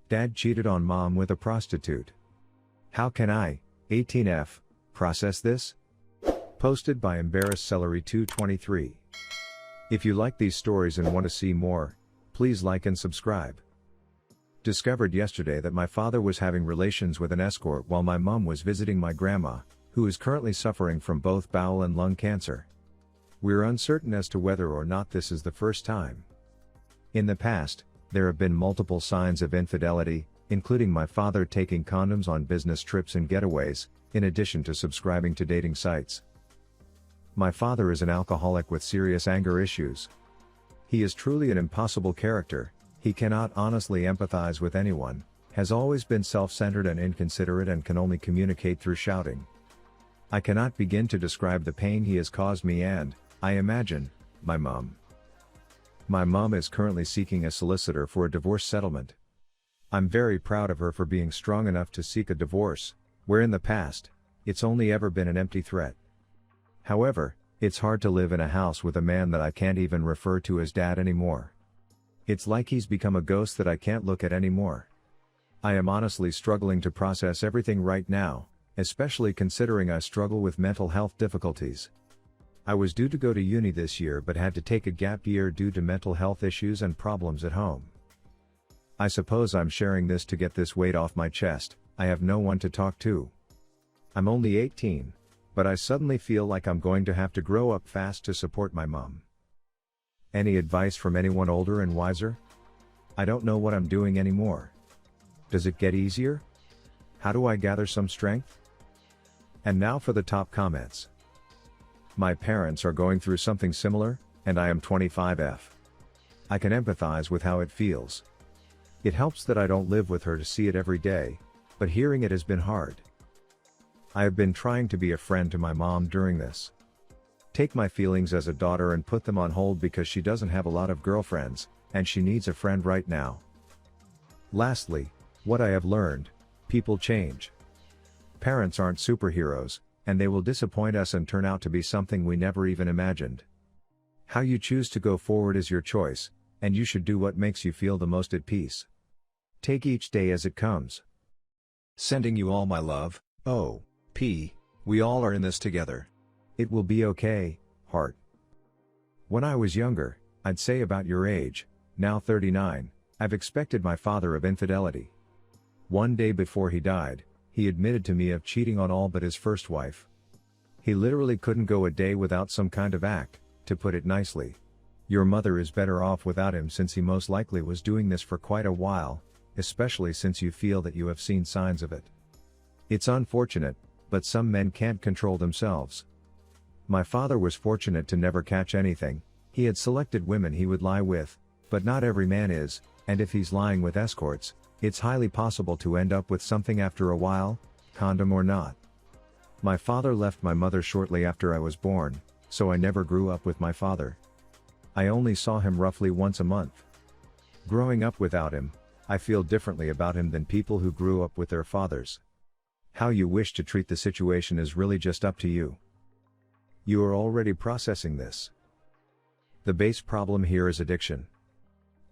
Dad cheated on mom with a prostitute. How can I, 18F, process this? Posted by Embarrassed Celery 223. If you like these stories and want to see more, please like and subscribe. Discovered yesterday that my father was having relations with an escort while my mom was visiting my grandma, who is currently suffering from both bowel and lung cancer. We're uncertain as to whether or not this is the first time. In the past, there have been multiple signs of infidelity, including my father taking condoms on business trips and getaways, in addition to subscribing to dating sites. My father is an alcoholic with serious anger issues. He is truly an impossible character. He cannot honestly empathize with anyone, has always been self-centered and inconsiderate, and can only communicate through shouting. I cannot begin to describe the pain he has caused me and, I imagine, my mom. My mom is currently seeking a solicitor for a divorce settlement. I'm very proud of her for being strong enough to seek a divorce, where in the past, it's only ever been an empty threat. However, it's hard to live in a house with a man that I can't even refer to as dad anymore. It's like he's become a ghost that I can't look at anymore. I am honestly struggling to process everything right now, especially considering I struggle with mental health difficulties. I was due to go to uni this year but had to take a gap year due to mental health issues and problems at home. I suppose I'm sharing this to get this weight off my chest. I have no one to talk to. I'm only 18, but I suddenly feel like I'm going to have to grow up fast to support my mom. Any advice from anyone older and wiser? I don't know what I'm doing anymore. Does it get easier? How do I gather some strength? And now for the top comments. My parents are going through something similar, and I am 25F. I can empathize with how it feels. It helps that I don't live with her to see it every day, but hearing it has been hard. I have been trying to be a friend to my mom during this. Take my feelings as a daughter and put them on hold because she doesn't have a lot of girlfriends, and she needs a friend right now. Lastly, what I have learned: people change. Parents aren't superheroes, and they will disappoint us and turn out to be something we never even imagined. How you choose to go forward is your choice, and you should do what makes you feel the most at peace. Take each day as it comes. Sending you all my love, O.P. We all are in this together. It will be okay, heart. When I was younger, I'd say about your age, now 39, I've expected my father of infidelity. One day before he died, he admitted to me of cheating on all but his first wife. He literally couldn't go a day without some kind of act, to put it nicely. Your mother is better off without him since he most likely was doing this for quite a while, especially since you feel that you have seen signs of it. It's unfortunate, but some men can't control themselves. My father was fortunate to never catch anything. He had selected women he would lie with, but not every man is, and if he's lying with escorts, it's highly possible to end up with something after a while, condom or not. My father left my mother shortly after I was born, so I never grew up with my father. I only saw him roughly once a month. Growing up without him, I feel differently about him than people who grew up with their fathers. How you wish to treat the situation is really just up to you. You are already processing this. The base problem here is addiction.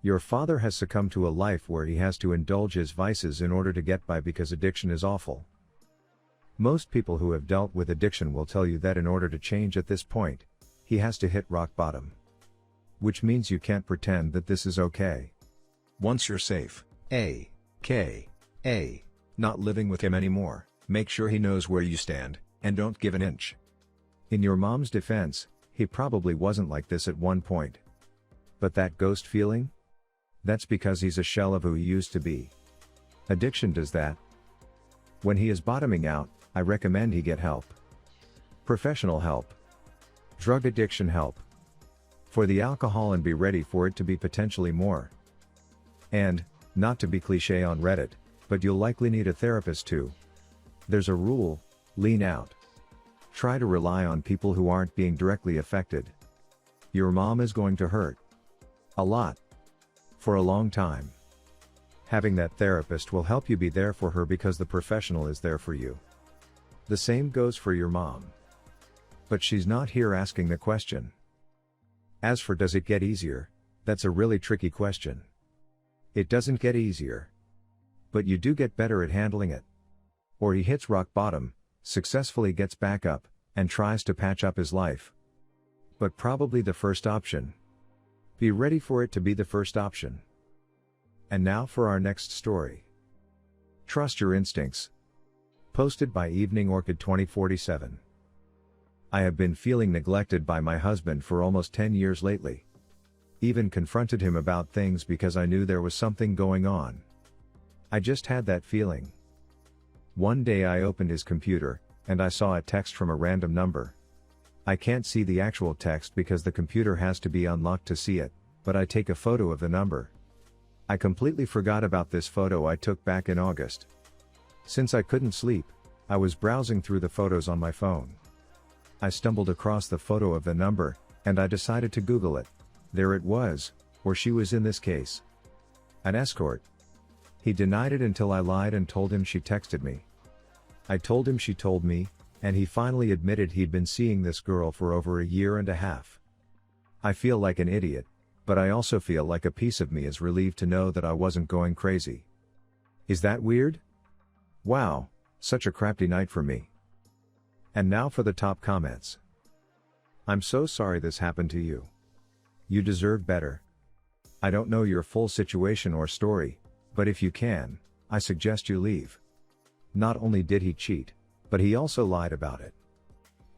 Your father has succumbed to a life where he has to indulge his vices in order to get by because addiction is awful. Most people who have dealt with addiction will tell you that in order to change at this point, he has to hit rock bottom. Which means you can't pretend that this is okay. Once you're safe, not living with him anymore, make sure he knows where you stand, and don't give an inch. In your mom's defense, he probably wasn't like this at one point. But that ghost feeling? That's because he's a shell of who he used to be. Addiction does that. When he is bottoming out, I recommend he get help. Professional help. Drug addiction help. For the alcohol, and be ready for it to be potentially more. And, not to be cliche on Reddit, but you'll likely need a therapist too. There's a rule: lean out. Try to rely on people who aren't being directly affected. Your mom is going to hurt. A lot. For a long time. Having that therapist will help you be there for her because the professional is there for you. The same goes for your mom. But she's not here asking the question. As for does it get easier, that's a really tricky question. It doesn't get easier. But you do get better at handling it. Or he hits rock bottom, successfully gets back up, and tries to patch up his life. But probably the first option. Be ready for it to be the first option. And now for our next story. Trust your instincts. Posted by Evening Orchid 2047. I have been feeling neglected by my husband for almost 10 years lately. Even confronted him about things because I knew there was something going on. I just had that feeling. One day I opened his computer, and I saw a text from a random number. I can't see the actual text because the computer has to be unlocked to see it, but I take a photo of the number. I completely forgot about this photo I took back in August. Since I couldn't sleep, I was browsing through the photos on my phone. I stumbled across the photo of the number, and I decided to Google it. There it was, or she was in this case. An escort. He denied it until I lied and told him she texted me. I told him she told me, and he finally admitted he'd been seeing this girl for over a year and a half. I feel like an idiot, but I also feel like a piece of me is relieved to know that I wasn't going crazy. Is that weird? Wow, such a crappy night for me. And now for the top comments. I'm so sorry this happened to you. You deserve better. I don't know your full situation or story, but if you can, I suggest you leave. Not only did he cheat, but he also lied about it.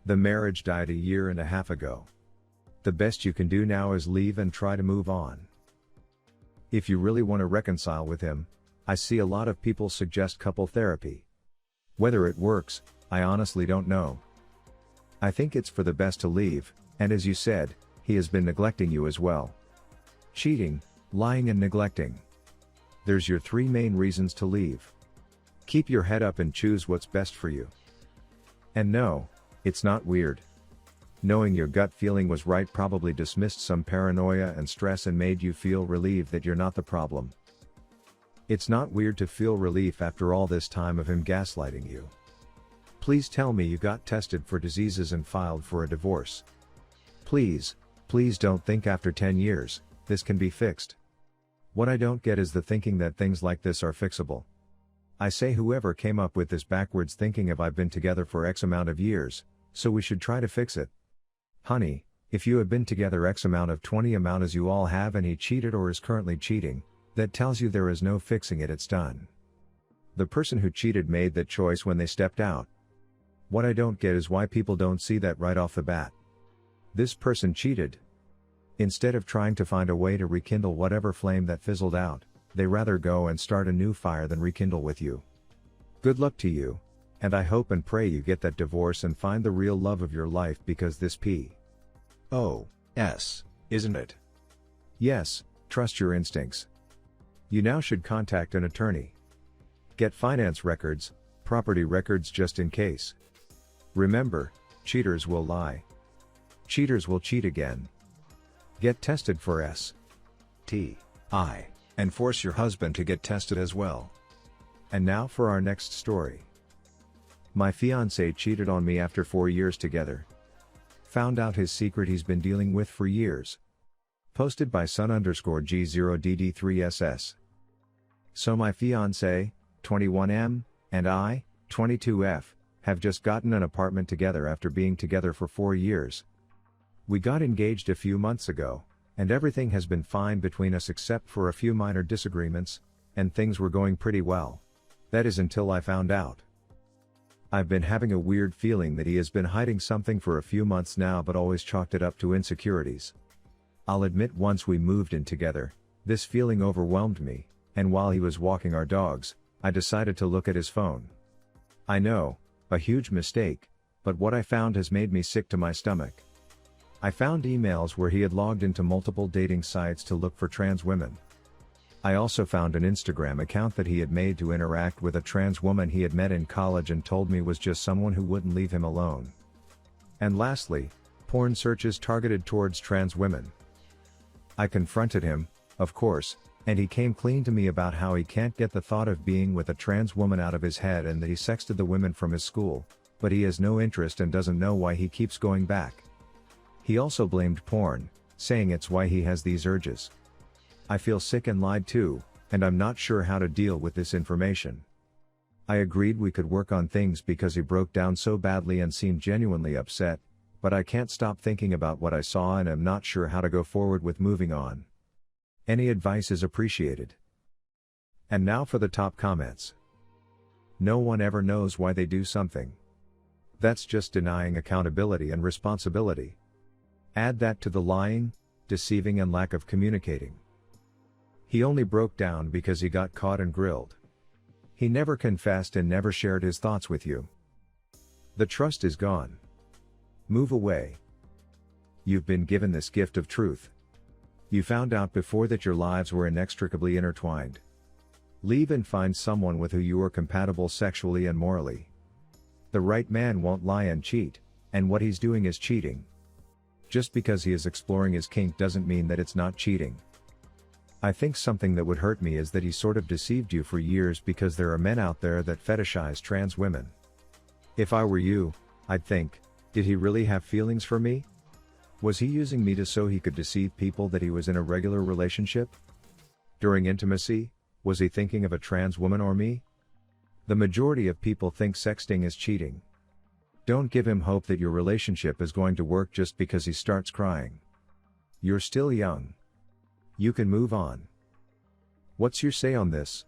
The marriage died a year and a half ago. The best you can do now is leave and try to move on. If you really want to reconcile with him, I see a lot of people suggest couple therapy. Whether it works, I honestly don't know. I think it's for the best to leave, and as you said, he has been neglecting you as well. Cheating, lying and neglecting. There's your three main reasons to leave. Keep your head up and choose what's best for you. And no, it's not weird. Knowing your gut feeling was right probably dismissed some paranoia and stress and made you feel relieved that you're not the problem. It's not weird to feel relief after all this time of him gaslighting you. Please tell me you got tested for diseases and filed for a divorce. Please, please don't think after 10 years, this can be fixed. What I don't get is the thinking that things like this are fixable. I say whoever came up with this backwards thinking of I've been together for X amount of years, so we should try to fix it. Honey, if you have been together X amount of 20 amount as you all have and he cheated or is currently cheating, that tells you there is no fixing it, it's done. The person who cheated made that choice when they stepped out. What I don't get is why people don't see that right off the bat. This person cheated. Instead of trying to find a way to rekindle whatever flame that fizzled out, they rather go and start a new fire than rekindle with you. Good luck to you, and I hope and pray you get that divorce and find the real love of your life because this P.O.S., isn't it? Yes, trust your instincts. You now should contact an attorney. Get finance records, property records just in case. Remember, cheaters will lie. Cheaters will cheat again. Get tested for STI, and force your husband to get tested as well. And now for our next story. My fiancé cheated on me after 4 years together. Found out his secret he's been dealing with for years. Posted by Sun_G0DD3SS. So my fiancé, 21M, and I, 22F, have just gotten an apartment together after being together for 4 years. We got engaged a few months ago, and everything has been fine between us except for a few minor disagreements, and things were going pretty well. That is until I found out. I've been having a weird feeling that he has been hiding something for a few months now but always chalked it up to insecurities. I'll admit once we moved in together, this feeling overwhelmed me, and while he was walking our dogs, I decided to look at his phone. I know, a huge mistake, but what I found has made me sick to my stomach. I found emails where he had logged into multiple dating sites to look for trans women. I also found an Instagram account that he had made to interact with a trans woman he had met in college and told me was just someone who wouldn't leave him alone. And lastly, porn searches targeted towards trans women. I confronted him, of course, and he came clean to me about how he can't get the thought of being with a trans woman out of his head and that he sexted the women from his school, but he has no interest and doesn't know why he keeps going back. He also blamed porn, saying it's why he has these urges. I feel sick and lied to, and I'm not sure how to deal with this information. I agreed we could work on things because he broke down so badly and seemed genuinely upset, but I can't stop thinking about what I saw and am not sure how to go forward with moving on. Any advice is appreciated. And now for the top comments. No one ever knows why they do something. That's just denying accountability and responsibility. Add that to the lying, deceiving and lack of communicating. He only broke down because he got caught and grilled. He never confessed and never shared his thoughts with you. The trust is gone. Move away. You've been given this gift of truth. You found out before that your lives were inextricably intertwined. Leave and find someone with who you are compatible sexually and morally. The right man won't lie and cheat, and what he's doing is cheating. Just because he is exploring his kink doesn't mean that it's not cheating. I think something that would hurt me is that he sort of deceived you for years because there are men out there that fetishize trans women. If I were you, I'd think, did he really have feelings for me? Was he using me so he could deceive people that he was in a regular relationship? During intimacy, was he thinking of a trans woman or me? The majority of people think sexting is cheating. Don't give him hope that your relationship is going to work just because he starts crying. You're still young. You can move on. What's your say on this?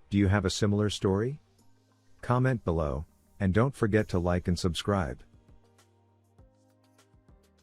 Do you have a similar story? Comment below, and don't forget to like and subscribe.